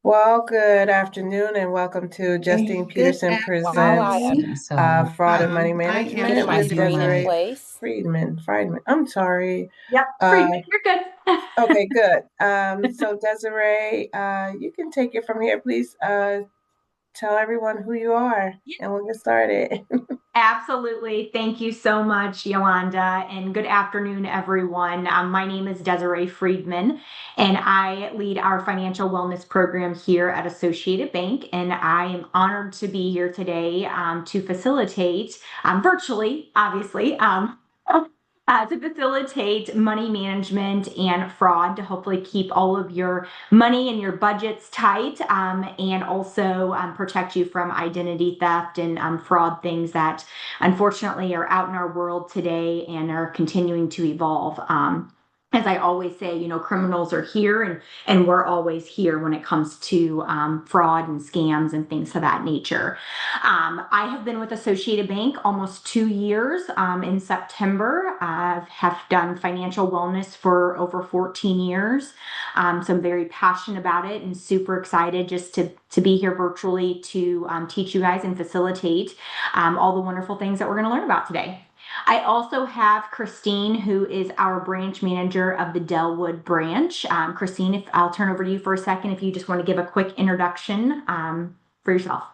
Well, good afternoon and welcome to Hey, Justine good Peterson While I Presents afternoon. am so Fraud and Money I am get Management with my Justine. Desiree place. Friedman. I'm sorry. Yep, Uh, Friedman, you're good. okay, good. So Desiree, you can take it from here. Please tell everyone who you are and we'll get started. Absolutely. Thank you so much, Yolanda, and good afternoon, everyone. My name is Desiree Friedman, and I lead our financial wellness program here at Associated Bank. And I am honored to be here today to facilitate, virtually, obviously, to facilitate money management and fraud to hopefully keep all of your money and your budgets tight, and also protect you from identity theft and fraud things that unfortunately are out in our world today and are continuing to evolve. As I always say, criminals are here and we're always here when it comes to fraud and scams and things of that nature. I have been with Associated Bank almost 2 years. In September, I have done financial wellness for over 14 years. So I'm very passionate about it and super excited just to be here virtually to teach you guys and facilitate all the wonderful things that we're going to learn about today. I also have Christine, who is our branch manager of the Delwood branch. Christine, if I'll turn over to you for a second, if you just want to give a quick introduction for yourself.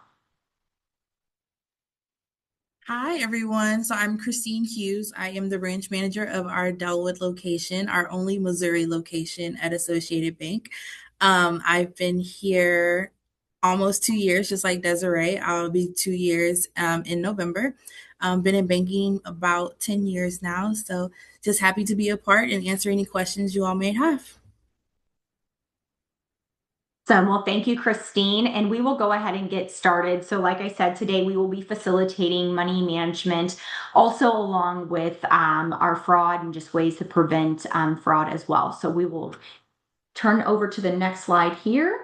Hi, everyone. So I'm Christine Hughes. I am the branch manager of our Delwood location, our only Missouri location at Associated Bank. I've been here almost 2 years, just like Desiree. I'll be 2 years in November. Been in banking about 10 years now. So just happy to be a part and answer any questions you all may have. So, well, thank you, Christine. And we will go ahead and get started. So, like I said, today we will be facilitating money management, also along with our fraud and just ways to prevent fraud as well. So, we will turn over to the next slide here.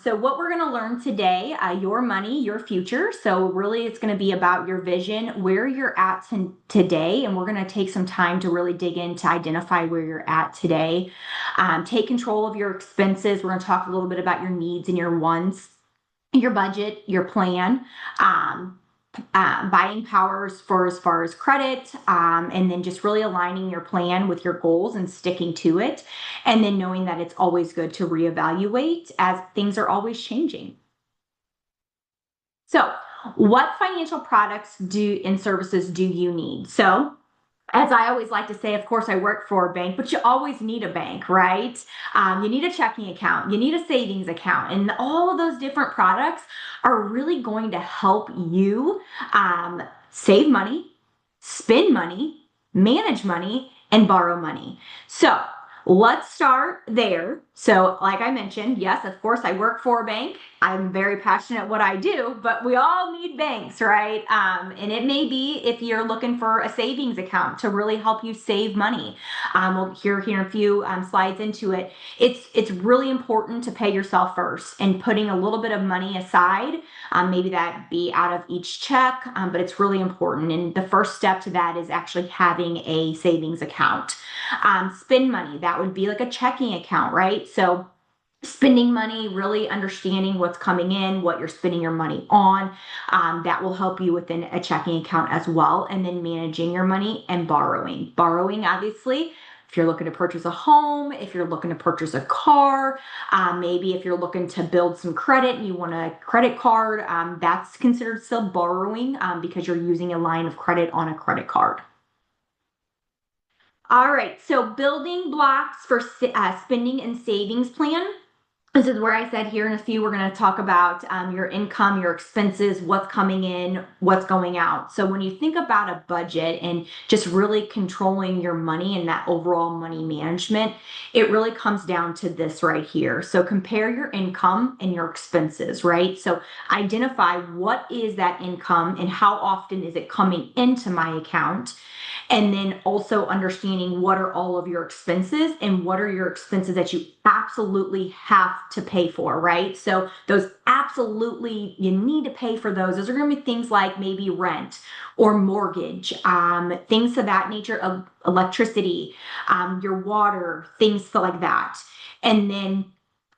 So what we're going to learn today, your money, your future. So really it's going to be about your vision, where you're at today. And we're going to take some time to really dig in to identify where you're at today. Take control of your expenses. We're going to talk a little bit about your needs and your wants, your budget, your plan. Buying powers for as far as credit, and then just really aligning your plan with your goals and sticking to it. And then knowing that it's always good to reevaluate as things are always changing. So, what financial products and services do you need? So, as I always like to say, of course, I work for a bank, but you always need a bank, right? You need a checking account, you need a savings account, and all of those different products are really going to help you save money, spend money, manage money, and borrow money. So let's start there. So, like I mentioned, yes, of course, I work for a bank. I'm very passionate what I do, but we all need banks, right? And it may be if you're looking for a savings account to really help you save money. We'll hear here in a few slides into it. It's really important to pay yourself first and putting a little bit of money aside. Maybe that be out of each check, but it's really important. And the first step to that is actually having a savings account. Spend money, that would be like a checking account, right? So spending money, really understanding what's coming in, what you're spending your money on. That will help you within a checking account as well. And then managing your money and borrowing. Borrowing, obviously, if you're looking to purchase a home, if you're looking to purchase a car, maybe if you're looking to build some credit and you want a credit card, that's considered still borrowing because you're using a line of credit on a credit card. All right, so building blocks for spending and savings plan. This is where I said here in a few, we're going to talk about your income, your expenses, what's coming in, what's going out. So when you think about a budget and just really controlling your money and that overall money management, it really comes down to this right here. So compare your income and your expenses, right? So identify what is that income and how often is it coming into my account. And then also understanding what are all of your expenses and what are your expenses that you absolutely have to pay for, right? So those absolutely, you need to pay for those. Those are going to be things like maybe rent or mortgage, things of that nature, of electricity, your water, things like that. And then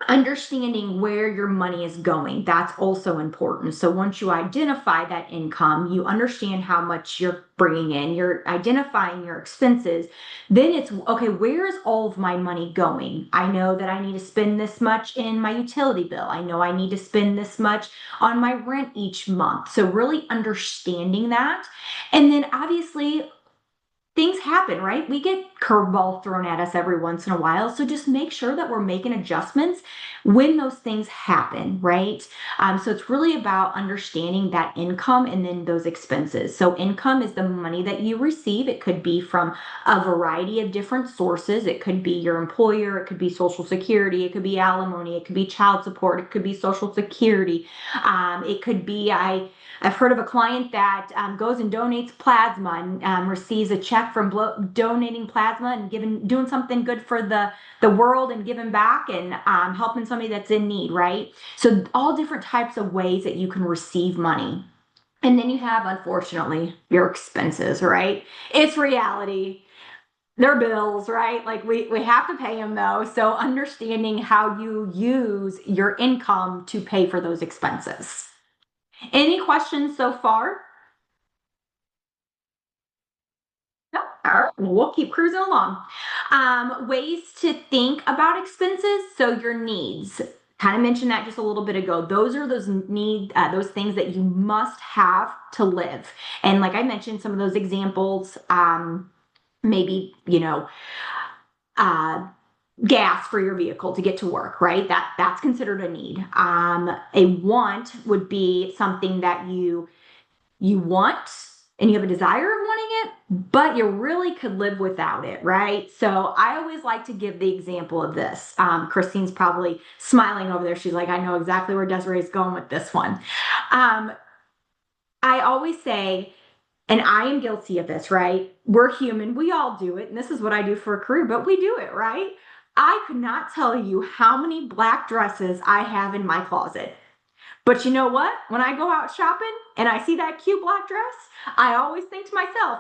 Understanding where your money is going, that's also important. So once you identify that income, you understand how much you're bringing in, you're identifying your expenses, then it's okay, where is all of my money going? I know that I need to spend this much in my utility bill. I know I need to spend this much on my rent each month. So really understanding that. And then obviously things happen, right? We get curveballs thrown at us every once in a while. So just make sure that we're making adjustments when those things happen, right? So it's really about understanding that income and then those expenses. So income is the money that you receive. It could be from a variety of different sources. It could be your employer. It could be Social Security. It could be alimony. It could be child support. It could be Social Security. It could be I've heard of a client that goes and donates plasma and receives a check from donating plasma and doing something good for the world and giving back and helping somebody that's in need, right? So all different types of ways that you can receive money. And then you have, unfortunately, your expenses, right? It's reality. They're bills, right? Like we have to pay them though. So understanding how you use your income to pay for those expenses. Any questions so far? No? All right, we'll keep cruising along. Ways to think about expenses. So your needs. Kind of mentioned that just a little bit ago. Those are those things that you must have to live. And like I mentioned, some of those examples, maybe, uh, gas for your vehicle to get to work, right? That's considered a need. A want would be something that you want and you have a desire of wanting it, but you really could live without it, right? So I always like to give the example of this. Christine's probably smiling over there. She's like, I know exactly where Desiree's going with this one. I always say, and I am guilty of this, right? We're human. We all do it. And this is what I do for a career, but we do it, right? I could not tell you how many black dresses I have in my closet. But you know what? When I go out shopping and I see that cute black dress, I always think to myself,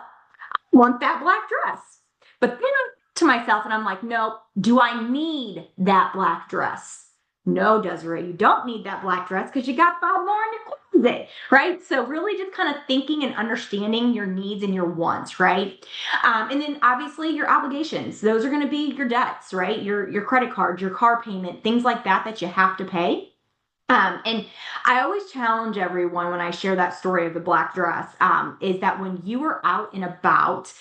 I want that black dress. But then I to myself and I'm like, no, do I need that black dress? No, Desiree, you don't need that black dress because you got five more in your closet, right? So really just kind of thinking and understanding your needs and your wants, right? And then obviously your obligations. Those are going to be your debts, right? Your credit cards, your car payment, things like that you have to pay. And I always challenge everyone when I share that story of the black dress, is that when you are out and about,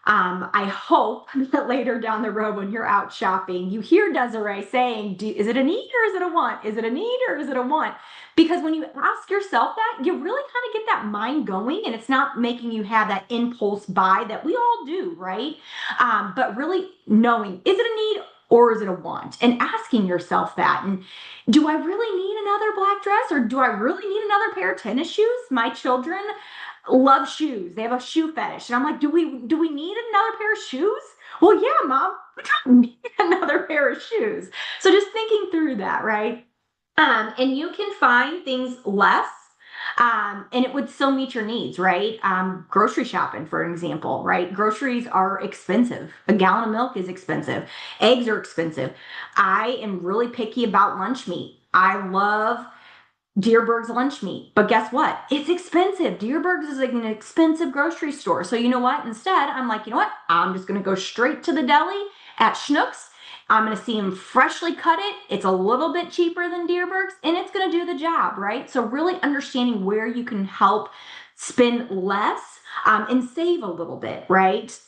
I hope that later down the road when you're out shopping, you hear Desiree saying, is it a need or is it a want? Is it a need or is it a want? Because when you ask yourself that, you really kind of get that mind going and it's not making you have that impulse buy that we all do, right? But really knowing, is it a need or is it a want? And asking yourself that. And do I really need another black dress or do I really need another pair of tennis shoes? My children love shoes. They have a shoe fetish. And I'm like, do we need another pair of shoes? Well, yeah, mom, we don't need another pair of shoes. So just thinking through that, right? And you can find things less, and it would still meet your needs, right? Grocery shopping, for example, right? Groceries are expensive. A gallon of milk is expensive. Eggs are expensive. I am really picky about lunch meat. I love Deerberg's lunch meat. But guess what? It's expensive. Deerberg's is like an expensive grocery store. So you know what? Instead, I'm like, you know what? I'm just going to go straight to the deli at Schnucks. I'm going to see them freshly cut it. It's a little bit cheaper than Deerberg's and it's going to do the job, right? So really understanding where you can help spend less and save a little bit, right?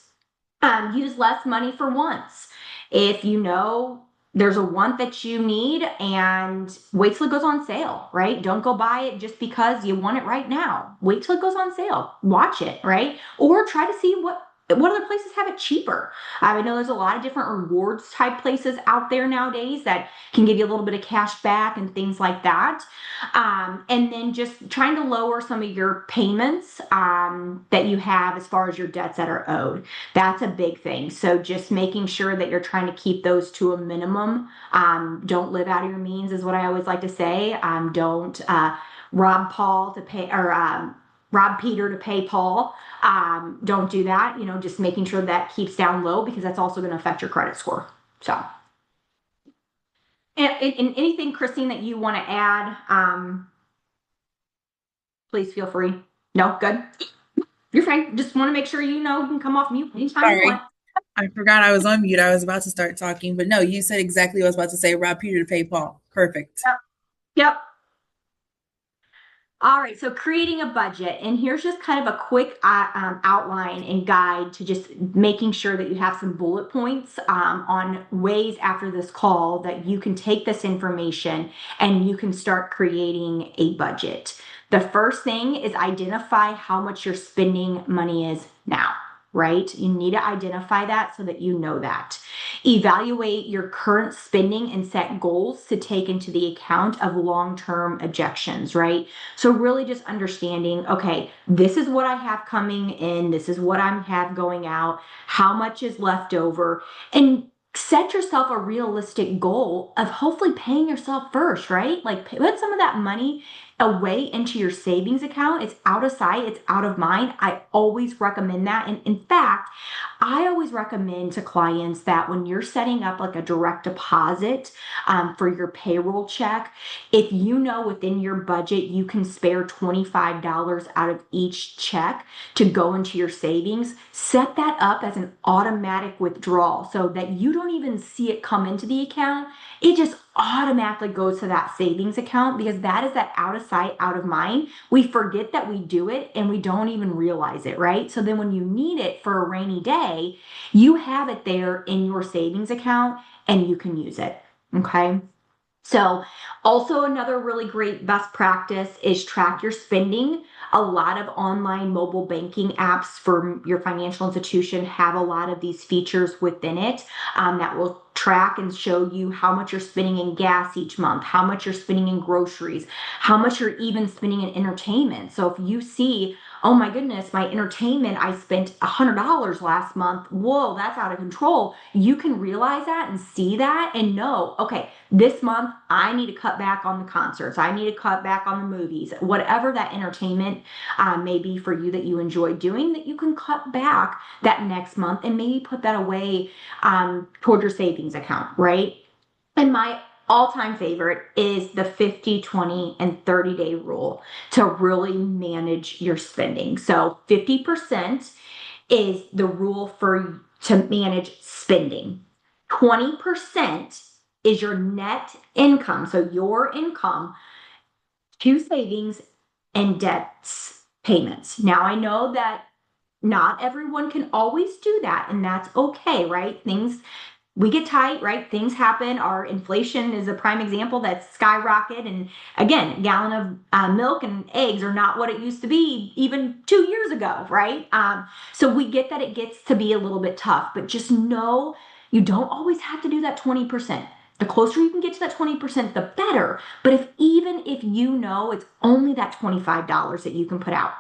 Use less money for wants. If you know there's a want that you need and wait till it goes on sale, right? Don't go buy it just because you want it right now. Wait till it goes on sale. Watch it, right? Or try to see what other places have it cheaper. I know there's a lot of different rewards type places out there nowadays that can give you a little bit of cash back and things like that. And then just trying to lower some of your payments that you have as far as your debts that are owed. That's a big thing. So just making sure that you're trying to keep those to a minimum. Don't live out of your means is what I always like to say. Don't rob Paul to pay or rob Peter to pay Paul. Don't do that. Just making sure that keeps down low because that's also going to affect your credit score. So. And anything, Christine, that you want to add, please feel free. No, good. You're fine. Just want to make sure you know you can come off mute anytime you Sorry. want. I forgot I was on mute. I was about to start talking, but no, you said exactly what I was about to say. Rob Peter to pay Paul. Perfect. Yep. Yep. All right, so creating a budget, and here's just kind of a quick outline and guide to just making sure that you have some bullet points on ways after this call that you can take this information and you can start creating a budget. The first thing is identify how much your spending money is now, right? You need to identify that so that you know that. Evaluate your current spending and set goals to take into the account of long-term objections, right? So really just understanding, okay, this is what I have coming in, this is what I have going out, how much is left over, and set yourself a realistic goal of hopefully paying yourself first, right? Like put some of that money away into your savings account. It's out of sight, it's out of mind. I always recommend that. And in fact, I always recommend to clients that when you're setting up like a direct deposit for your payroll check, if you know within your budget you can spare $25 out of each check to go into your savings, set that up as an automatic withdrawal so that you don't even see it come into the account. It just automatically goes to that savings account because that is that out of sight, out of mind. We forget that we do it and we don't even realize it, right? So then when you need it for a rainy day, you have it there in your savings account and you can use it. Okay. So also another really great best practice is track your spending. A lot of online mobile banking apps for your financial institution have a lot of these features within it that will track and show you how much you're spending in gas each month, how much you're spending in groceries, how much you're even spending in entertainment. So if you see, oh my goodness, my entertainment, I spent $100 last month. Whoa, that's out of control. You can realize that and see that and know, okay, this month I need to cut back on the concerts. I need to cut back on the movies, whatever that entertainment may be for you that you enjoy doing, that you can cut back that next month and maybe put that away toward your savings account, right? And my all-time favorite is the 50, 20, and 30-day rule to really manage your spending. So 50% is the rule for to manage spending. 20% is your net income, so your income to savings and debts payments. Now I know that not everyone can always do that, and that's okay, right? Things we get tight, right? Things happen. Our inflation is a prime example that's skyrocket. And again, a gallon of milk and eggs are not what it used to be even 2 years ago, right? So we get that it gets to be a little bit tough, but just know you don't always have to do that 20%. The closer you can get to that 20%, the better. But even if you know it's only that $25 that you can put out,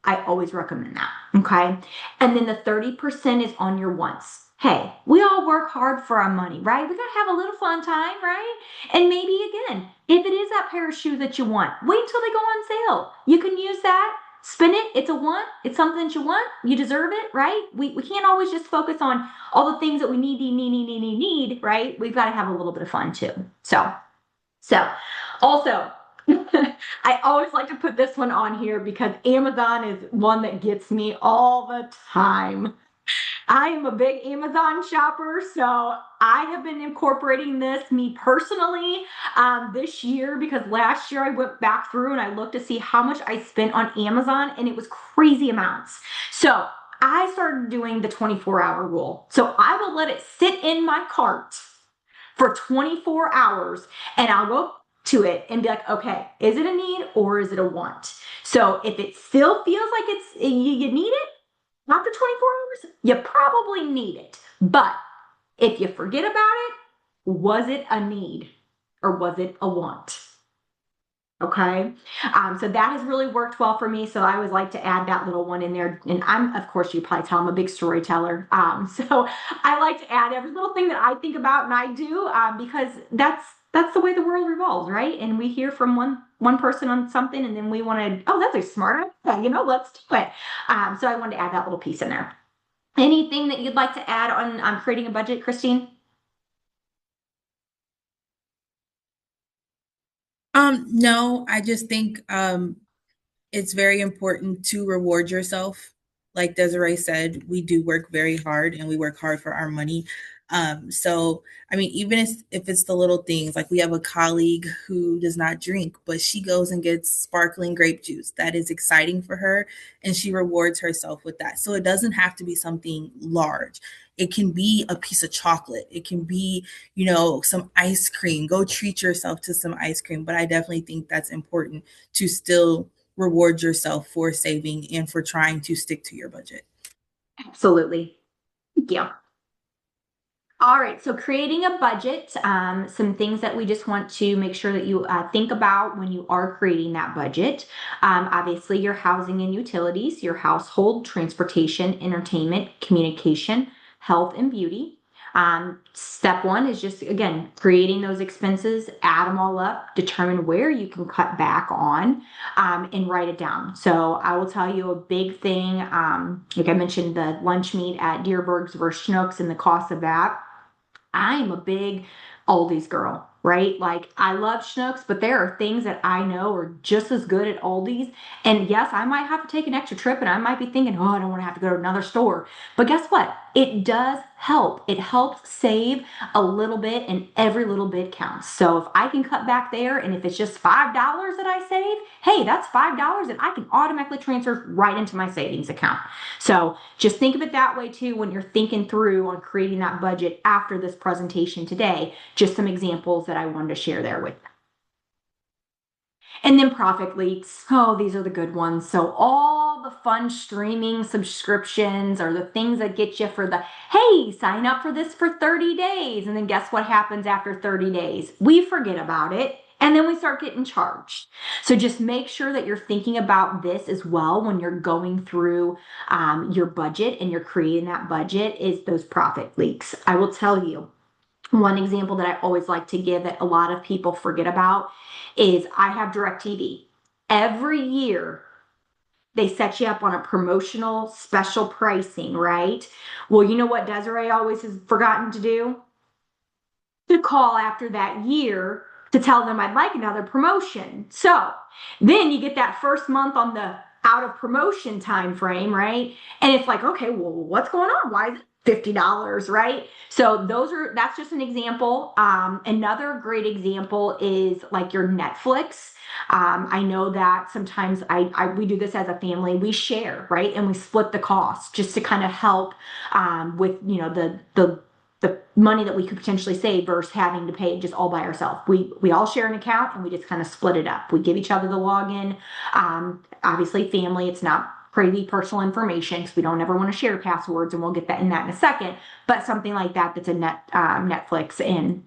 I always recommend that. Okay. And then the 30% is on your wants. Hey, we all work hard for our money, right? We gotta have a little fun time, right? And maybe again, if it is that pair of shoes that you want, wait until they go on sale. You can use that, spend it. It's a want, it's something that you want, you deserve it, right? We can't always just focus on all the things that we need, right? We've got to have a little bit of fun too. So also, I always like to put this one on here because Amazon is one that gets me all the time. I am a big Amazon shopper, so I have been incorporating this me personally this year because last year I went back through and I looked to see how much I spent on Amazon and it was crazy amounts. So I started doing the 24-hour rule. So I will let it sit in my cart for 24 hours and I'll go to it and be like, okay, is it a need or is it a want? So if it still feels like you need it, after 24 hours, you probably need it. But if you forget about it, was it a need or was it a want? Okay. So that has really worked well for me. So I always like to add that little one in there. And of course, you probably tell I'm a big storyteller. So I like to add every little thing that I think about and I do because that's the way the world revolves, right? And we hear from one person on something and then we want to, oh, that's a smart idea, let's do it. So I wanted to add that little piece in there. Anything that you'd like to add on creating a budget, Christine? No, I just think it's very important to reward yourself. Like Desiree said, we do work very hard and we work hard for our money. So, I mean, even if it's the little things, like we have a colleague who does not drink, but she goes and gets sparkling grape juice. That is exciting for her, and she rewards herself with that. So it doesn't have to be something large. It can be a piece of chocolate. It can be, some ice cream. Go treat yourself to some ice cream. But I definitely think that's important to still reward yourself for saving and for trying to stick to your budget. Absolutely. Yeah. All right, so creating a budget, some things that we just want to make sure that you think about when you are creating that budget. Obviously, your housing and utilities, your household, transportation, entertainment, communication, health, and beauty. Step one is just, again, creating those expenses, add them all up, determine where you can cut back on, and write it down. So I will tell you a big thing, like I mentioned, the lunch meat at Deerberg's versus Schnucks and the cost of that. I'm a big Aldi's girl, right? Like I love Schnucks, but there are things that I know are just as good at Aldi's. And yes, I might have to take an extra trip and I might be thinking, oh, I don't want to have to go to another store. But guess what? It does help. It helps save a little bit and every little bit counts. So if I can cut back there and if it's just $5 that I save, hey, that's $5 that I can automatically transfer right into my savings account. So just think of it that way too when you're thinking through on creating that budget after this presentation today. Just some examples that I wanted to share there with you. And then profit leaks. Oh, these are the good ones. So all the fun streaming subscriptions are the things that get you for the, hey, sign up for this for 30 days. And then guess what happens after 30 days? We forget about it. And then we start getting charged. So just make sure that you're thinking about this as well when you're going through your budget and you're creating that budget is those profit leaks. I will tell you, one example that I always like to give that a lot of people forget about is I have DirecTV. Every year, they set you up on a promotional special pricing, right? Well, you know what Desiree always has forgotten to do? To call after that year to tell them I'd like another promotion. So then you get that first month on the out of promotion time frame, right? And it's like, okay, well, what's going on? Why is it $50, right? So that's just an example. Another great example is like your Netflix. I know that sometimes we do this as a family. We share, right, and we split the cost just to kind of help with the money that we could potentially save versus having to pay just all by ourselves. We all share an account and we just kind of split it up. We give each other the login. Obviously, family, it's not crazy personal information because we don't ever want to share passwords, and we'll get that in a second. But something like that that's a Netflix and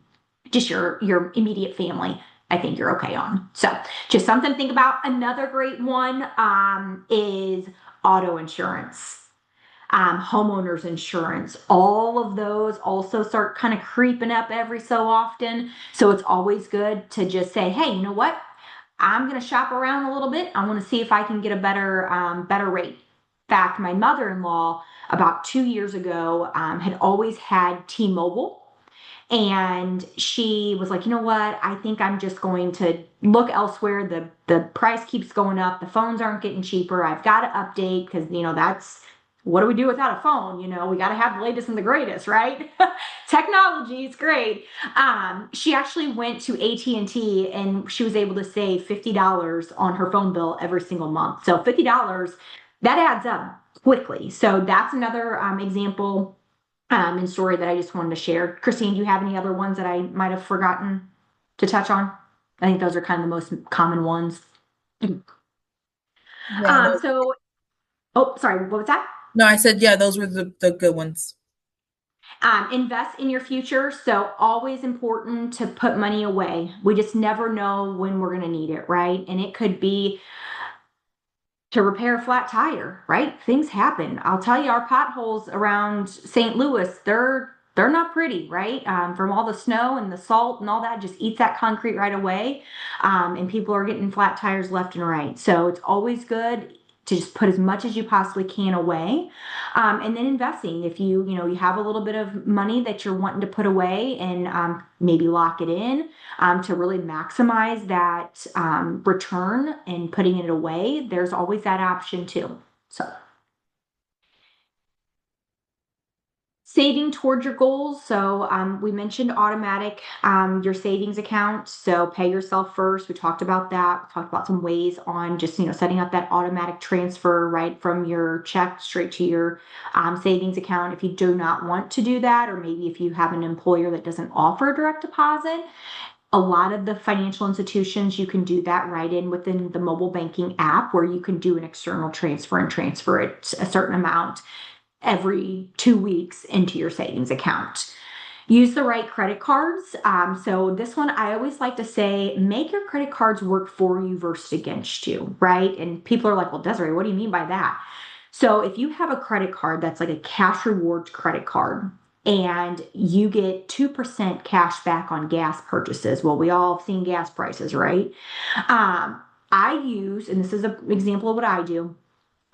just your immediate family, I think you're okay on. So just something to think about. Another great one is auto insurance. Homeowners insurance, all of those also start kind of creeping up every so often. So it's always good to just say, hey, you know what? I'm going to shop around a little bit. I want to see if I can get a better rate. In fact, my mother-in-law about 2 years ago had always had T-Mobile. And she was like, you know what? I think I'm just going to look elsewhere. The price keeps going up. The phones aren't getting cheaper. I've got to update because, that's what do we do without a phone? We got to have the latest and the greatest, right? Technology is great. She actually went to AT&T and she was able to save $50 on her phone bill every single month. So $50, that adds up quickly. So that's another example and story that I just wanted to share. Christine, do you have any other ones that I might have forgotten to touch on? I think those are kind of the most common ones. Yeah. Sorry, what was that? No, I said, yeah, those were the good ones. Invest in your future. So always important to put money away. We just never know when we're going to need it, right? And it could be to repair a flat tire, right? Things happen. I'll tell you, our potholes around St. Louis, they're not pretty, right? From all the snow and the salt and all that just eats that concrete right away. And people are getting flat tires left and right. So it's always good. to just put as much as you possibly can away. And then investing. If you have a little bit of money that you're wanting to put away and maybe lock it in to really maximize that return and putting it away, there's always that option too. So. Saving towards your goals. So we mentioned automatic, your savings account. So pay yourself first. We talked about that. We talked about some ways on just, setting up that automatic transfer right from your check straight to your savings account. If you do not want to do that, or maybe if you have an employer that doesn't offer direct deposit, a lot of the financial institutions, you can do that right in within the mobile banking app where you can do an external transfer and transfer it a certain amount every 2 weeks into your savings account. Use the right credit cards. So this one, I always like to say, make your credit cards work for you versus against you, right? And people are like, well, Desiree, what do you mean by that? So if you have a credit card that's like a cash rewards credit card, and you get 2% cash back on gas purchases. Well, we all have seen gas prices, right? I use, and this is an example of what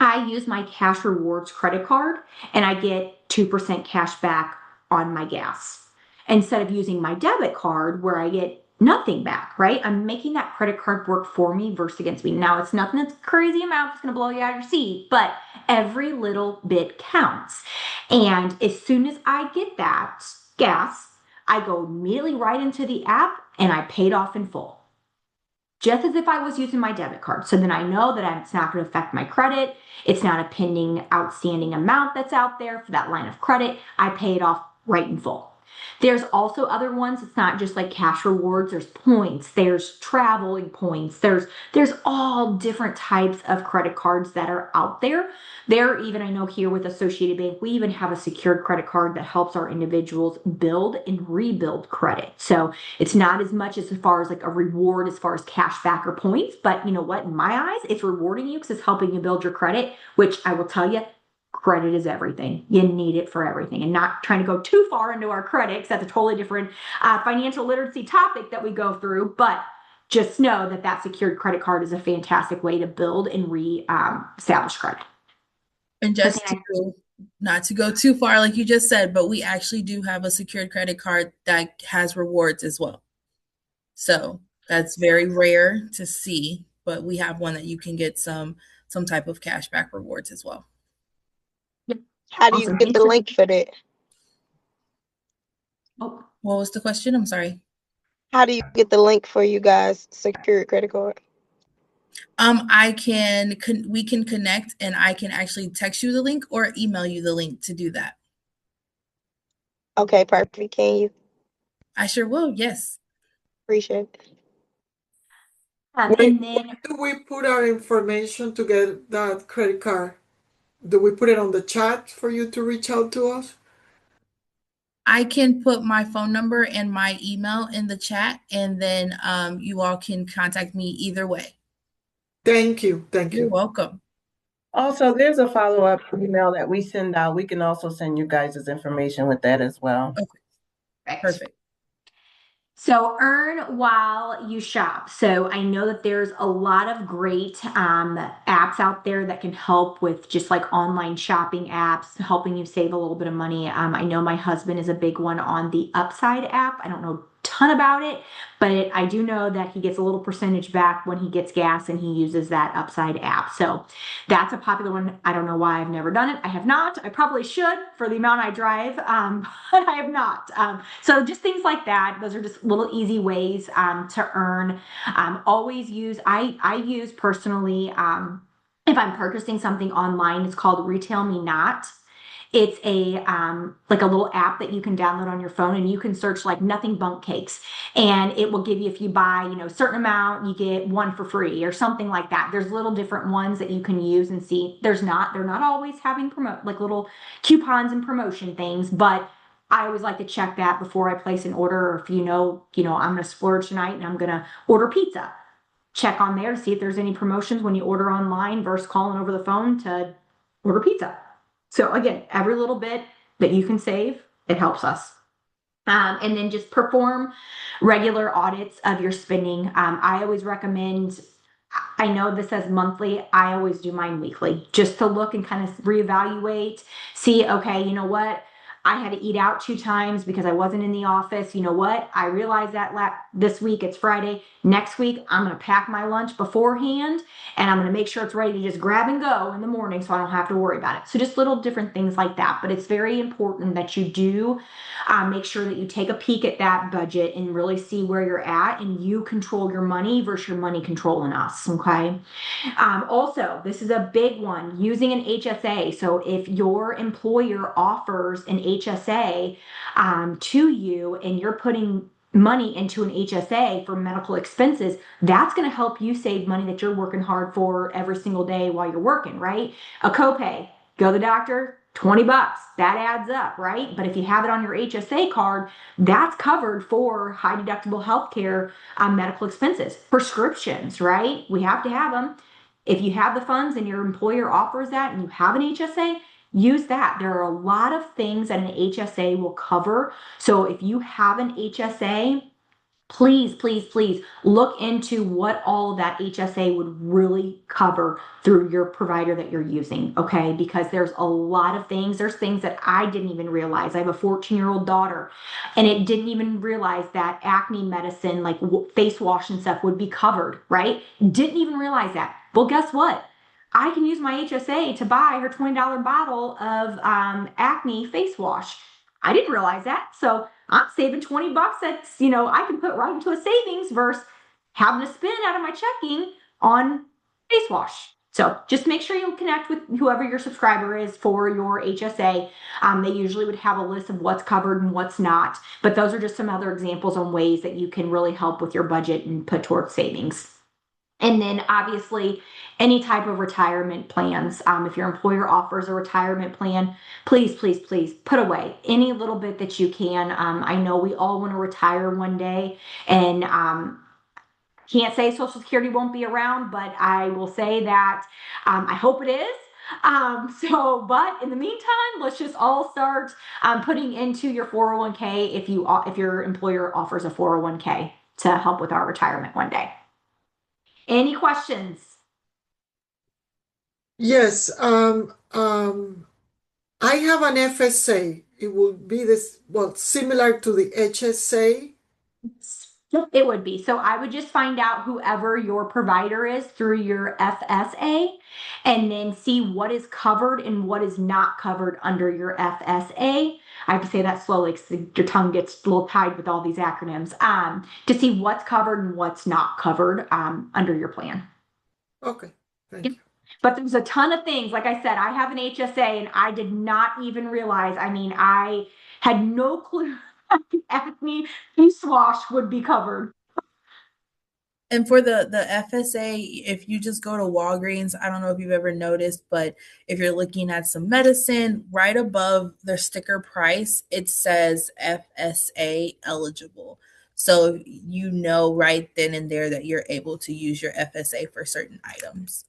I use my cash rewards credit card and I get 2% cash back on my gas instead of using my debit card where I get nothing back, right? I'm making that credit card work for me versus against me. Now, it's nothing that's crazy amount that's going to blow you out of your seat, but every little bit counts. And as soon as I get that gas, I go immediately right into the app and I paid off in full just as if I was using my debit card. So then I know that it's not going to affect my credit. It's not a pending outstanding amount that's out there for that line of credit. I pay it off right in full. There's also other ones. It's not just like cash rewards. There's points. There's traveling points. There's all different types of credit cards that are out there. There, even I know here with Associated Bank, we even have a secured credit card that helps our individuals build and rebuild credit. So it's not as much as far as like a reward as far as cash back or points, but you know what? In my eyes, it's rewarding you because it's helping you build your credit, which I will tell you, credit is everything. You need it for everything, and not trying to go too far into our credit because that's a totally different financial literacy topic that we go through. But just know that that secured credit card is a fantastic way to build and establish credit. And just not to go too far, like you just said, but we actually do have a secured credit card that has rewards as well. So that's very rare to see, but we have one that you can get some type of cashback rewards as well. How do you get the link for that? Oh, what was the question? I'm sorry. How do you get the link for you guys' secured credit card? We can connect, and I can actually text you the link or email you the link to do that. Okay, perfect. Can you? I sure will. Yes. Appreciate it. And then, where do we put our information to get that credit card? Do we put it on the chat for you to reach out to us? I can put my phone number and my email in the chat, and then you all can contact me either way. Thank you. Thank you. You're welcome. Also, there's a follow-up email that we send out. We can also send you guys this information with that as well. Okay. Perfect. So earn while you shop. So I know that there's a lot of great apps out there that can help with just like online shopping apps, helping you save a little bit of money. I know my husband is a big one on the Upside app. I don't know a ton about it, but I do know that he gets a little percentage back when he gets gas and he uses that Upside app. So that's a popular one. I don't know why I've never done it. I have not. I probably should for the amount I drive, but I have not. So just things like that. Those are just little easy ways to earn. Always use, I use personally, if I'm purchasing something online, it's called Retail Me Not. It's a like a little app that you can download on your phone, and you can search like nothing bunk cakes, and it will give you, if you buy a certain amount, you get one for free or something like that. There's little different ones that you can use and see. They're not always having like little coupons and promotion things, but I always like to check that before I place an order. Or if I'm going to splurge tonight and I'm going to order pizza, check on there to see if there's any promotions when you order online versus calling over the phone to order pizza. So again, every little bit that you can save, it helps us. And then just perform regular audits of your spending. I always recommend I know this says monthly. I always do mine weekly just to look and kind of reevaluate, see, okay, you know what? I had to eat out 2 times because I wasn't in the office. You know what? I realized that this week it's Friday. Next week, I'm going to pack my lunch beforehand and I'm going to make sure it's ready to just grab and go in the morning so I don't have to worry about it. So just little different things like that. But it's very important that you do make sure that you take a peek at that budget and really see where you're at and you control your money versus your money controlling us. Okay. Also, this is a big one, using an HSA. So if your employer offers an HSA to you and you're putting money into an HSA for medical expenses, that's going to help you save money that you're working hard for every single day while you're working, right? A copay, go to the doctor, $20, that adds up, right? But if you have it on your HSA card, that's covered for high deductible healthcare medical expenses. Prescriptions, right? We have to have them. If you have the funds and your employer offers that and you have an HSA, use that. There are a lot of things that an HSA will cover. So if you have an HSA, please, please, please look into what all of that HSA would really cover through your provider that you're using, okay? Because there's a lot of things. There's things that I didn't even realize. I have a 14-year-old daughter, and it didn't even realize that acne medicine, like face wash and stuff, would be covered, right? Didn't even realize that. Well, guess what? I can use my HSA to buy her $20 bottle of acne face wash. I didn't realize that. So I'm saving $20. That's, I can put right into a savings versus having to spend out of my checking on face wash. So just make sure you connect with whoever your subscriber is for your HSA. They usually would have a list of what's covered and what's not. But those are just some other examples on ways that you can really help with your budget and put towards savings. And then obviously any type of retirement plans. If your employer offers a retirement plan, please, please, please put away any little bit that you can. I know we all want to retire one day, and can't say Social Security won't be around, but I will say that I hope it is. But in the meantime, let's just all start putting into your 401k if your employer offers a 401k to help with our retirement one day. Any questions? Yes, I have an FSA. It will be similar to the HSA. It would be. So I would just find out whoever your provider is through your FSA and then see what is covered and what is not covered under your FSA. I have to say that slowly because your tongue gets a little tied with all these acronyms, to see what's covered and what's not covered under your plan. Okay, thank you. But there's a ton of things. Like I said, I have an HSA and I did not even realize. I mean, I had no clue acne face wash would be covered. And for the FSA, if you just go to Walgreens, I don't know if you've ever noticed, but if you're looking at some medicine, right above their sticker price, it says FSA eligible. So you know right then and there that you're able to use your FSA for certain items.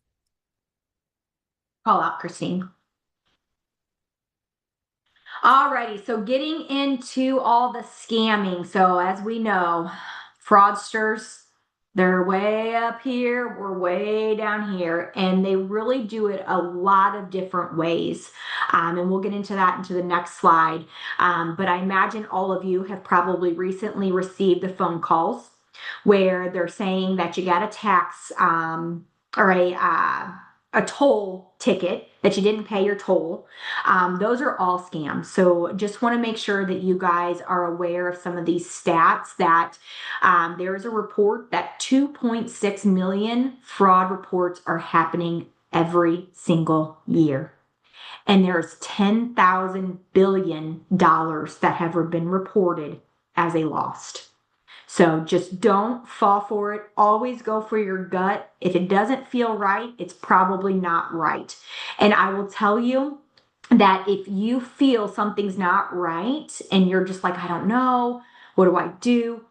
Call out, Christine. Alrighty, so getting into all the scamming. So as we know, fraudsters, they're way up here, we're way down here, and they really do it a lot of different ways. And we'll get into that into the next slide. But I imagine all of you have probably recently received the phone calls where they're saying that you got a tax or a toll ticket that you didn't pay your toll. Those are all scams. So just want to make sure that you guys are aware of some of these stats that there is a report that 2.6 million fraud reports are happening every single year. And there's $10,000 billion that have been reported as a lost. So just don't fall for it. Always go for your gut. If it doesn't feel right, it's probably not right. And I will tell you that if you feel something's not right and you're just like, I don't know, what do I do?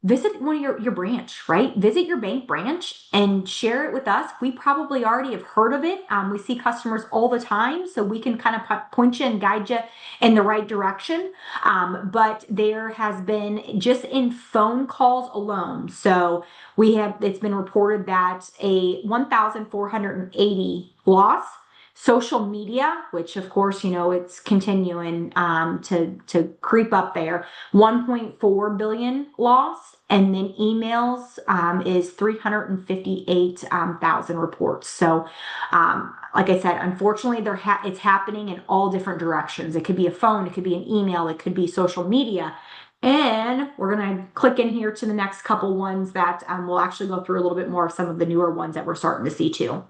visit one of your branch, right? Visit your bank branch and share it with us. We probably already have heard of it. We see customers all the time, so we can kind of point you and guide you in the right direction. But there has been, just in phone calls alone, so it's been reported that a 1,480 loss. Social media, which of course, it's continuing to creep up there, 1.4 billion loss, and then emails is 358,000 reports. So, like I said, unfortunately, it's happening in all different directions. It could be a phone, it could be an email, it could be social media. And we're going to click in here to the next couple ones that we'll actually go through a little bit more of some of the newer ones that we're starting to see too.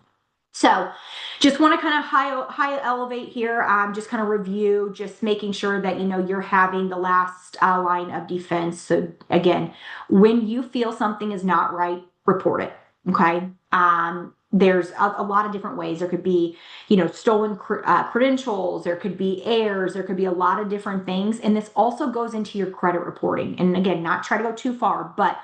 So just want to kind of high elevate here, just kind of review, just making sure that, you're having the last line of defense. So again, when you feel something is not right, report it. Okay. There's a lot of different ways. There could be, stolen credentials. There could be errors. There could be a lot of different things. And this also goes into your credit reporting. And again, not try to go too far, but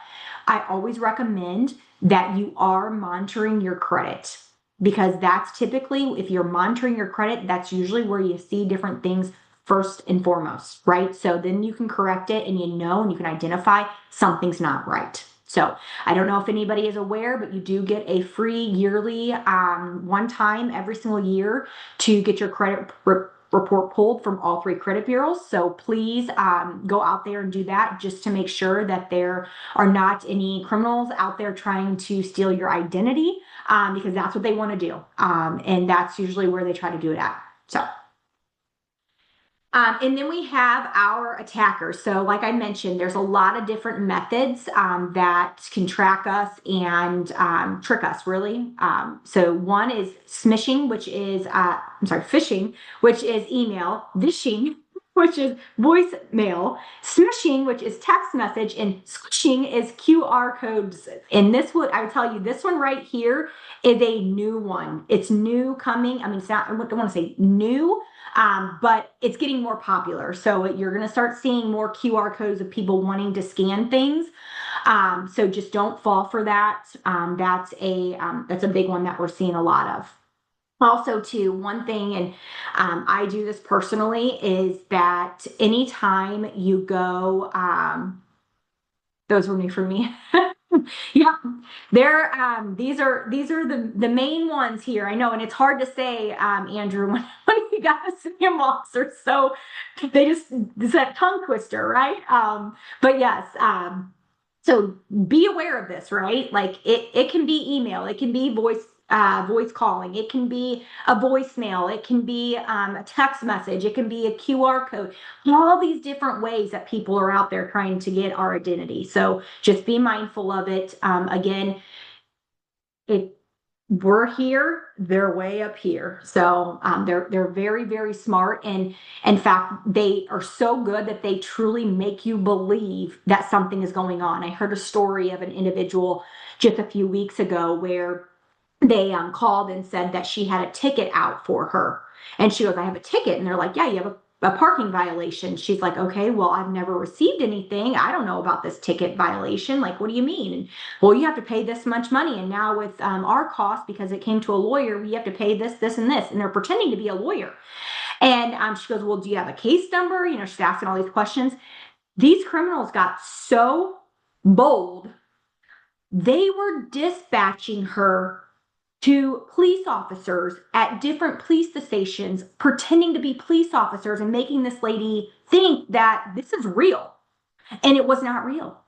I always recommend that you are monitoring your credit, because that's typically, if you're monitoring your credit, that's usually where you see different things first and foremost, right? So then you can correct it, and and you can identify something's not right. So I don't know if anybody is aware, but you do get a free yearly, one time every single year, to get your credit report pulled from all 3 credit bureaus. So please go out there and do that, just to make sure that there are not any criminals out there trying to steal your identity, because that's what they want to do. And that's usually where they try to do it at. So. And then we have our attackers. So like I mentioned, there's a lot of different methods that can track us and trick us, really. So one is phishing, which is email, vishing, which is voicemail, smishing, which is text message, and squishing is QR codes. And I would tell you, this one right here is a new one. It's new coming. I mean, I don't want to say new, but it's getting more popular. So you're going to start seeing more QR codes of people wanting to scan things. So just don't fall for that. That's a big one that we're seeing a lot of. Also, too, one thing, and I do this personally, is that anytime you go, those were new for me. Yeah, these are the main ones here. I know, and it's hard to say, Andrew, when you got a scam officer, so it's that tongue twister, right? But yes, so be aware of this, right? Like it can be email, it can be voice calling, it can be a voicemail, it can be a text message, it can be a QR code, all these different ways that people are out there trying to get our identity. So just be mindful of it. Again, we're here, they're way up here. So they're very, very smart. And in fact, they are so good that they truly make you believe that something is going on. I heard a story of an individual just a few weeks ago where they called and said that she had a ticket out for her. And she goes, I have a ticket. And they're like, yeah, you have a parking violation. She's like, okay, well, I've never received anything. I don't know about this ticket violation. Like, what do you mean? And, well, you have to pay this much money. And now with our cost, because it came to a lawyer, we have to pay this, this, and this. And they're pretending to be a lawyer. And she goes, well, do you have a case number? She's asking all these questions. These criminals got so bold, they were dispatching her to police officers at different police stations, pretending to be police officers and making this lady think that this is real. And it was not real.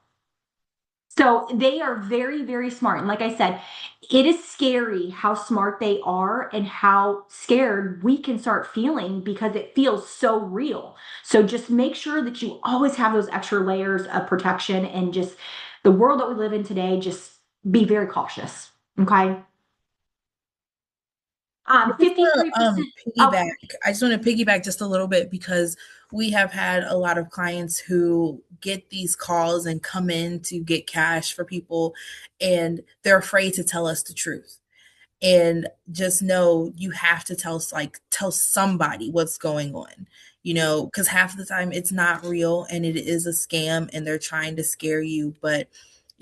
So they are very, very smart. And like I said, it is scary how smart they are and how scared we can start feeling, because it feels so real. So just make sure that you always have those extra layers of protection, and just the world that we live in today, just be very cautious. Okay. 53%. Piggyback. I just want to piggyback just a little bit, because we have had a lot of clients who get these calls and come in to get cash for people, and they're afraid to tell us the truth. And just know you have to tell somebody what's going on, because half the time it's not real and it is a scam and they're trying to scare you. But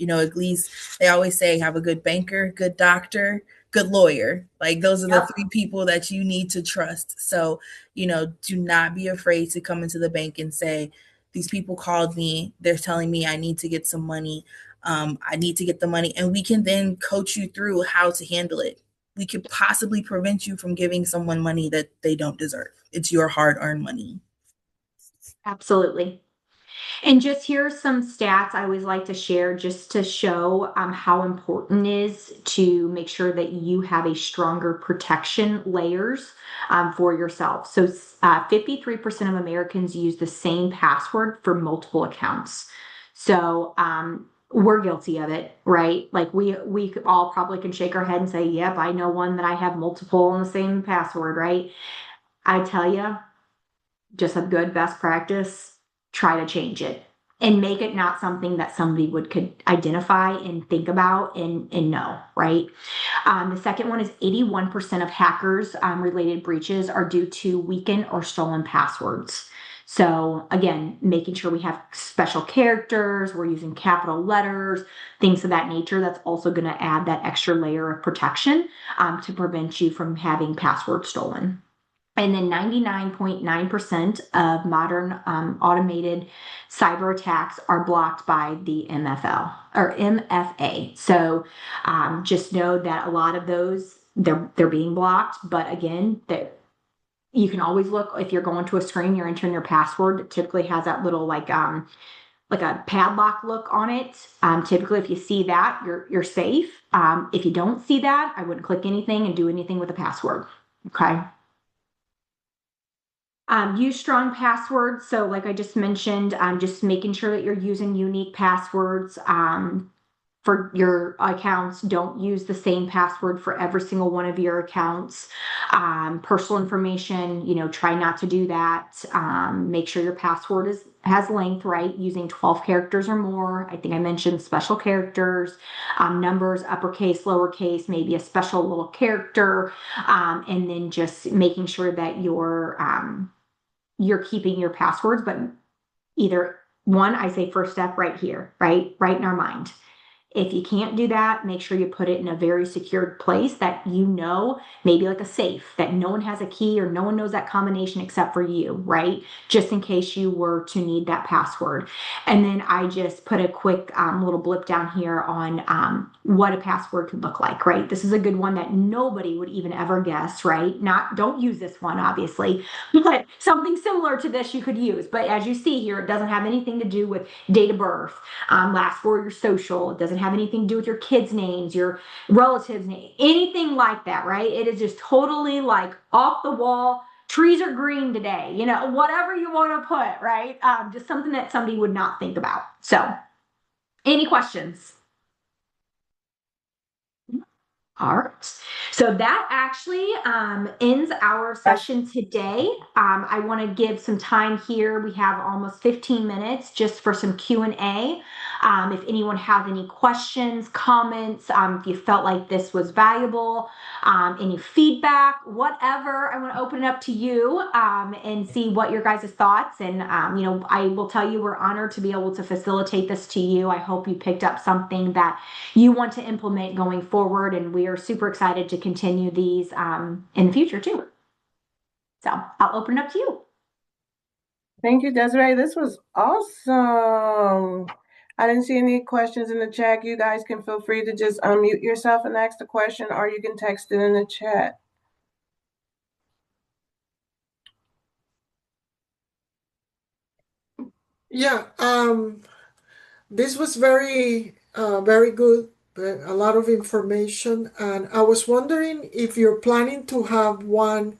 at least they always say have a good banker, good doctor, good lawyer. Like those are the Yep. three people that you need to trust. So do not be afraid to come into the bank and say, these people called me, they're telling me I need to get some money. I need to get the money, and we can then coach you through how to handle it. We could possibly prevent you from giving someone money that they don't deserve. It's your hard-earned money. Absolutely. And just here are some stats I always like to share just to show how important it is to make sure that you have a stronger protection layers for yourself. So 53% of Americans use the same password for multiple accounts. So we're guilty of it, right? Like we all probably can shake our head and say, yep, I know one that I have multiple in the same password, right? I tell you, just a good best practice, try to change it and make it not something that somebody could identify and think about and know, right? The second one is 81% of hackers related breaches are due to weakened or stolen passwords. So again, making sure we have special characters, we're using capital letters, things of that nature. That's also going to add that extra layer of protection to prevent you from having passwords stolen. And then 99.9% of modern automated cyber attacks are blocked by the MFL or MFA. So just know that a lot of those they're being blocked. But again, that you can always look if you're going to a screen, you're entering your password. It typically has that little like a padlock look on it. Typically, if you see that, you're safe. If you don't see that, I wouldn't click anything and do anything with the password. Okay. Use strong passwords. So like I just mentioned, just making sure that you're using unique passwords for your accounts. Don't use the same password for every single one of your accounts. Personal information, try not to do that. Make sure your password has length, right? Using 12 characters or more. I think I mentioned special characters, numbers, uppercase, lowercase, maybe a special little character, and then just making sure that you're keeping your passwords, but either one, I say first step right here, right in our mind. If you can't do that, make sure you put it in a very secured place that maybe like a safe, that no one has a key or no one knows that combination except for you, right? Just in case you were to need that password. And then I just put a quick little blip down here on what a password could look like, right? This is a good one that nobody would even ever guess, right? Don't use this one, obviously, but something similar to this you could use. But as you see here, it doesn't have anything to do with date of birth, last four of your social. It doesn't have anything to do with your kids' names, your relatives' name, anything like that, right? It is just totally like off the wall. Trees are green today, whatever you want to put, right? Just something that somebody would not think about. So, any questions? All right. So that actually ends our session today. I want to give some time here. We have almost 15 minutes just for some Q&A. If anyone has any questions, comments, if you felt like this was valuable, any feedback, whatever, I want to open it up to you and see what your guys' thoughts. And, I will tell you we're honored to be able to facilitate this to you. I hope you picked up something that you want to implement going forward, and we are super excited to continue these in the future too. So I'll open it up to you. Thank you, Desiree. This was awesome. I didn't see any questions in the chat. You guys can feel free to just unmute yourself and ask the question, or you can text it in the chat. Yeah, this was very good, a lot of information, and I was wondering if you're planning to have one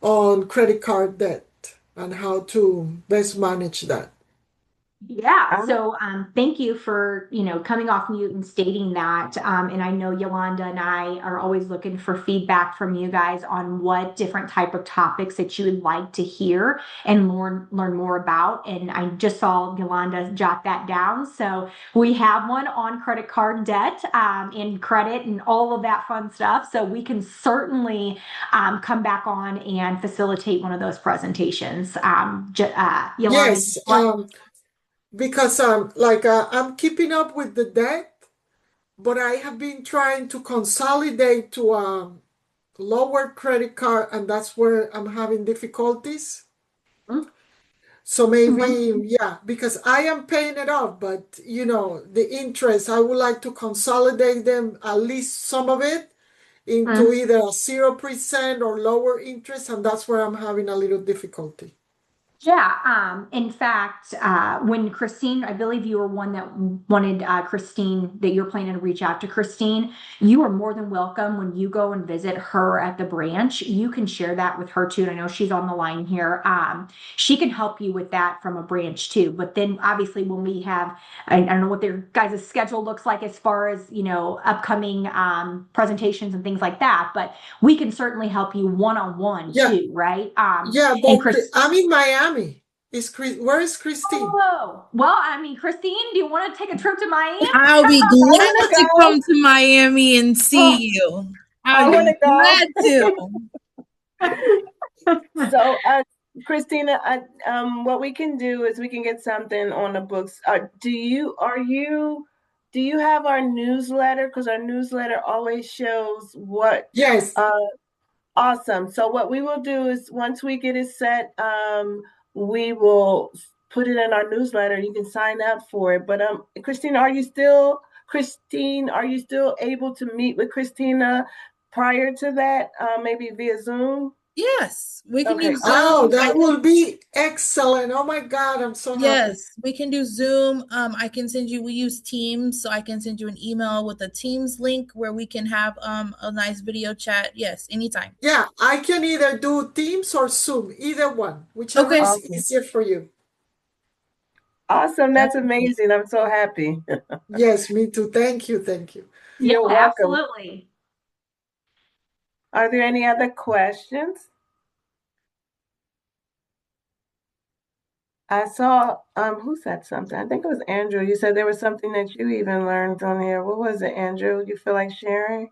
on credit card debt and how to best manage that. Yeah. So thank you for, coming off mute and stating that. And I know Yolanda and I are always looking for feedback from you guys on what different type of topics that you would like to hear and learn more about. And I just saw Yolanda jot that down. So we have one on credit card debt, and credit and all of that fun stuff. So we can certainly come back on and facilitate one of those presentations. Yolanda, Yes, what? because I'm keeping up with the debt, but I have been trying to consolidate to a lower credit card, and that's where I'm having difficulties. So maybe, yeah, because I am paying it off, but the interest, I would like to consolidate them, at least some of it, into either a 0% or lower interest, and that's where I'm having a little difficulty. Yeah, in fact, when Christine, I believe you were one that wanted Christine, that you're planning to reach out to Christine. You are more than welcome when you go and visit her at the branch. You can share that with her too. And I know she's on the line here. She can help you with that from a branch too. But then obviously when we have, I don't know what their guys' schedule looks like as far as, upcoming presentations and things like that. But we can certainly help you one-on-one Yeah, too, right? yeah, And but Chris. I'm in Miami. Where is Christine? Oh, well, I mean, Christine, do you want to take a trip to Miami? I'll be I want glad to to go. come to Miami and Oh, see you. I I'll want to be go. glad to. So, Christina, what we can do is we can get something on the books. Do you have our newsletter? Because our newsletter always shows what. Yes. Awesome. So what we will do is once we get it set, we will put it in our newsletter. You can sign up for it. But Christine? Are you still able to meet with Christina prior to that? Maybe via Zoom. Yes, we can do Okay, Oh, Zoom. that will be excellent. Oh my God, I'm so happy. Yes, we can do Zoom. I can send you, we use Teams, so I can send you an email with a Teams link where we can have a nice video chat. Yes, anytime. Yeah, I can either do Teams or Zoom, either one, whichever Okay. is awesome. easier for you. Awesome. That's Definitely. amazing. I'm so happy. Yes, me too. Thank you. Thank you. Yeah, You're welcome. absolutely. Are there any other questions? I saw who said something? I think it was Andrew. You said there was something that you even learned on here. What was it, Andrew? You feel like sharing?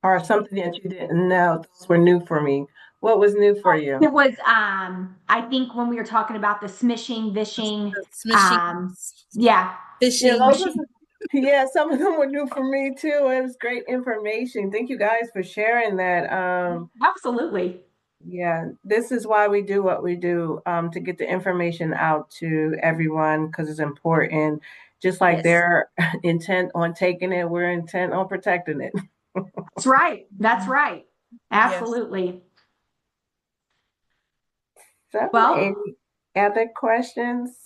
Or something that you didn't know? Those were new for me. What was new for you? It was, I think when we were talking about the smishing, vishing, Smishing, yeah, Yeah, fishing. those was yeah, some of them were new for me too. It was great information. Thank you guys for sharing that. absolutely. Yeah, this is why we do what we do, to get the information out to everyone because it's important. Just like Yes, they're intent on taking it, we're intent on protecting it. that's right. That's right. Yes. Absolutely. So, Well, any other questions?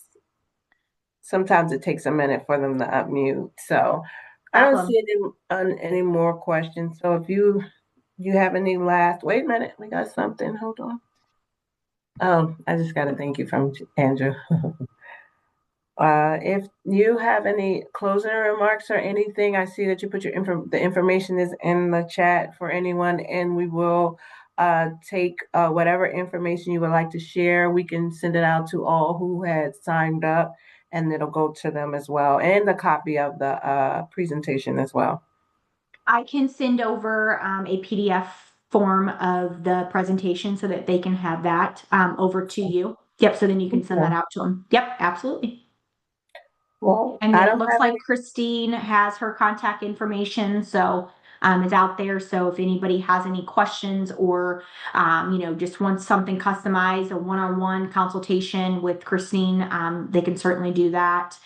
Sometimes it takes a minute for them to unmute. So, I don't see problem. any more questions. So, if you have any last, wait a minute, we got something. Hold on. Oh, I just got a thank you from Andrew. If you have any closing remarks or anything, I see that you put the information is in the chat for anyone, and we will take whatever information you would like to share. We can send it out to all who had signed up, and it'll go to them as well, and a copy of the presentation as well. I can send over a PDF form of the presentation so that they can have that over to you. Yep, so then you can send that Okay. out to them. Yep, absolutely. Well, And I then it don't looks have like any. Christine has her contact information, so it's out there. So if anybody has any questions or just wants something customized, a one-on-one consultation with Christine, they can certainly do that.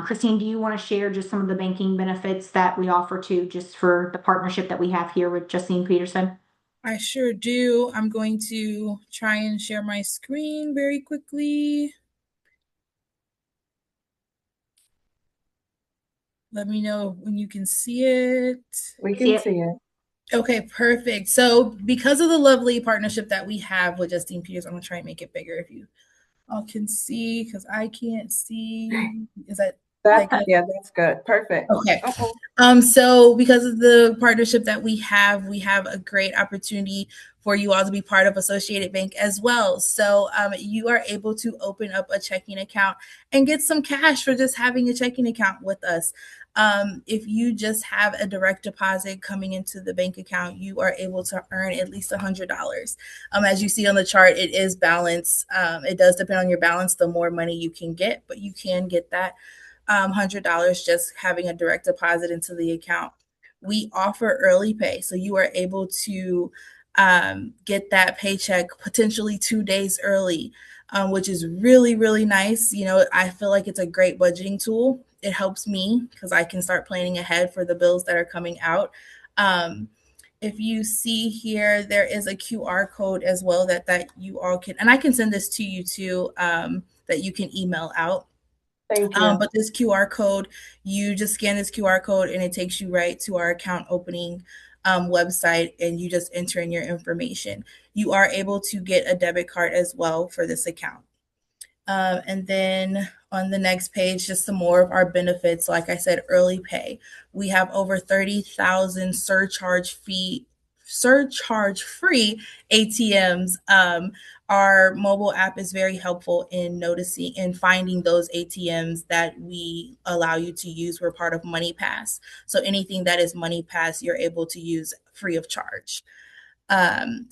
Christine, do you want to share just some of the banking benefits that we offer to just for the partnership that we have here with Justine Peterson? I sure do. I'm going to try and share my screen very quickly. Let me know when you can see it. We See can it? see it. Okay, perfect. So because of the lovely partnership that we have with Justine Peters, I'm gonna try and make it bigger if you all can see, because I can't see. Is that Yeah, that's good. Perfect. okay? So because of the partnership that we have a great opportunity for you all to be part of Associated Bank as well. So you are able to open up a checking account and get some cash for just having a checking account with us. If you just have a direct deposit coming into the bank account, you are able to earn at least $100. As you see on the chart, it is balanced. It does depend on your balance. The more money you can get, but you can get that $100 just having a direct deposit into the account. We offer early pay, so you are able to get that paycheck potentially 2 days early, which is really, really nice. You know, I feel like it's a great budgeting tool. It helps me because I can start planning ahead for the bills that are coming out. If you see here, there is a QR code as well that you all can, and I can send this to you too, that you can email out. Thank you. But this QR code, you just scan this QR code and it takes you right to our account opening website, and you just enter in your information. You are able to get a debit card as well for this account. And then on the next page, just some more of our benefits. Like I said, early pay. We have over 30,000 surcharge-free ATMs. Our mobile app is very helpful in noticing and finding those ATMs that we allow you to use. We're part of MoneyPass. So anything that is MoneyPass, you're able to use free of charge.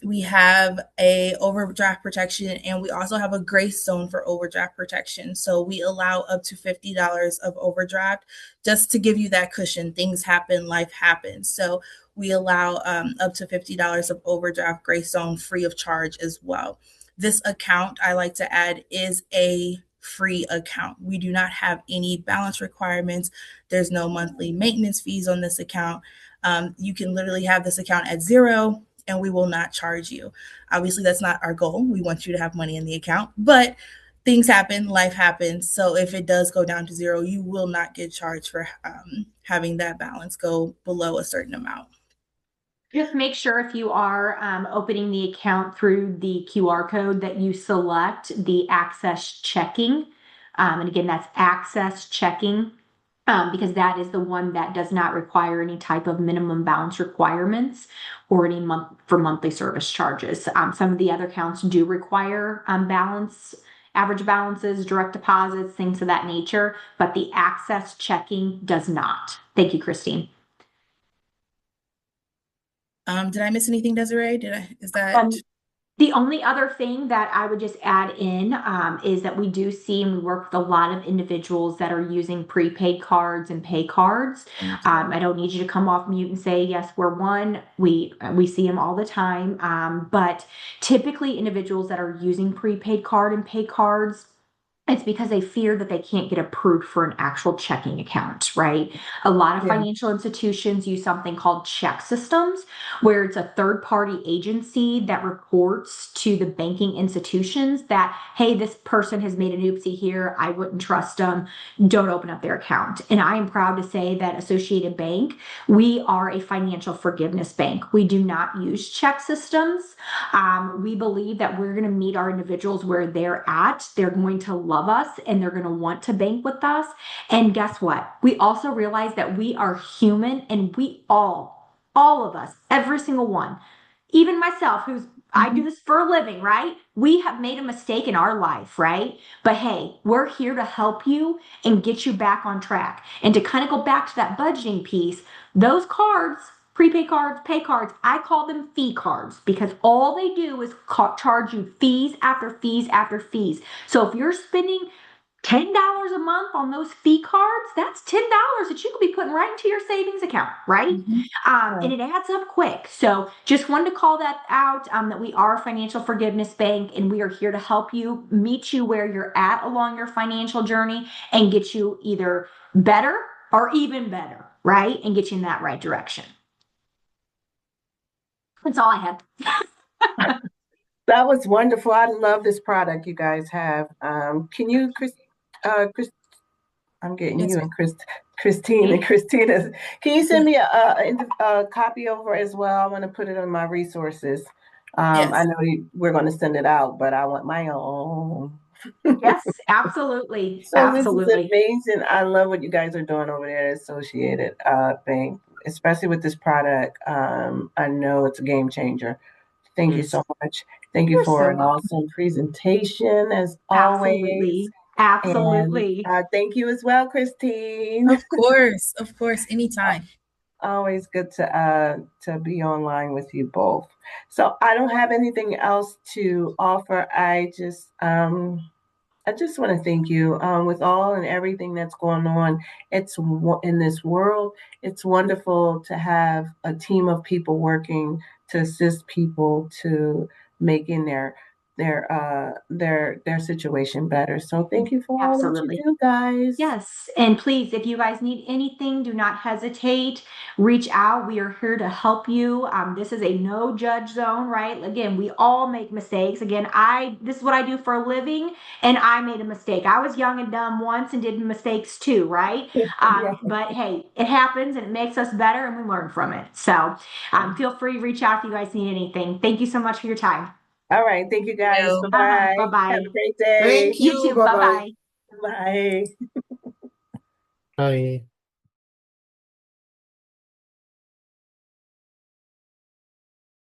We have a overdraft protection, and we also have a grace zone for overdraft protection. So we allow up to $50 of overdraft just to give you that cushion. Things happen, life happens. So we allow up to $50 of overdraft grace zone free of charge as well. This account, I like to add, is a free account. We do not have any balance requirements. There's no monthly maintenance fees on this account. You can literally have this account at zero and we will not charge you. Obviously, that's not our goal. We want you to have money in the account, but things happen, life happens. So if it does go down to zero, you will not get charged for having that balance go below a certain amount. Just make sure if you are opening the account through the QR code that you select the access checking. And again, that's access checking. Because that is the one that does not require any type of minimum balance requirements or any monthly service charges. Some of the other accounts do require average balances, direct deposits, things of that nature, but the access checking does not. Thank you, Christine. Did I miss anything, Desiree? Is that? The only other thing that I would just add in is that we do see and we work with a lot of individuals that are using prepaid cards and pay cards. I don't need you to come off mute and say, yes, we're one. We see them all the time. But typically individuals that are using prepaid card and pay cards, it's because they fear that they can't get approved for an actual checking account, right? A lot of financial institutions use something called check systems, where it's a third-party agency that reports to the banking institutions that, hey, this person has made an oopsie here. I wouldn't trust them. Don't open up their account. And I am proud to say that Associated Bank, we are a financial forgiveness bank. We do not use check systems. We believe that we're going to meet our individuals where they're at. They're going to love us and they're going to want to bank with us. And guess what? We also realize that we are human, and we all of us, every single one, even myself, I do this for a living, right? We have made a mistake in our life, right? But hey, we're here to help you and get you back on track. And to kind of go back to that budgeting piece, those cards, prepaid cards, pay cards, I call them fee cards because all they do is charge you fees after fees after fees. So if you're spending $10 a month on those fee cards, that's $10 that you could be putting right into your savings account, right? And it adds up quick. So just wanted to call that out, that we are a financial forgiveness bank, and we are here to help you, meet you where you're at along your financial journey, and get you either better or even better, right? And get you in that right direction. That's all I had. That was wonderful. I love this product you guys have. Can you, Chris, I'm getting you and Christine and Christina. Can you send me a copy over as well? I want to put it on my resources. I know we're going to send it out, but I want my own Yes, absolutely. So this is Absolutely. amazing. I love what you guys are doing over there at Associated Bank, especially with this product. I know it's a game changer. Thank you so much. Thank you You're for so an welcome. awesome presentation as always. Absolutely. And Absolutely. thank you as well, Christine. Of course, anytime. Always good to be online with you both. So I don't have anything else to offer. I just want to thank you with all and everything that's going on. In this world. It's wonderful to have a team of people working to assist people to making their situation better. So thank you for all that you Absolutely. do, guys. Yes. And please, if you guys need anything, do not hesitate. Reach out. We are here to help you. This is a no judge zone, right? Again, we all make mistakes. Again, this is what I do for a living, and I made a mistake. I was young and dumb once and did mistakes too, right? Yeah. But hey, it happens and it makes us better and we learn from it. So feel free to reach out if you guys need anything. Thank you so much for your time. All right. Thank you, guys. Bye bye. Bye Have bye. a great day. Thank You you. too. Bye Bye bye. bye. Bye. Bye.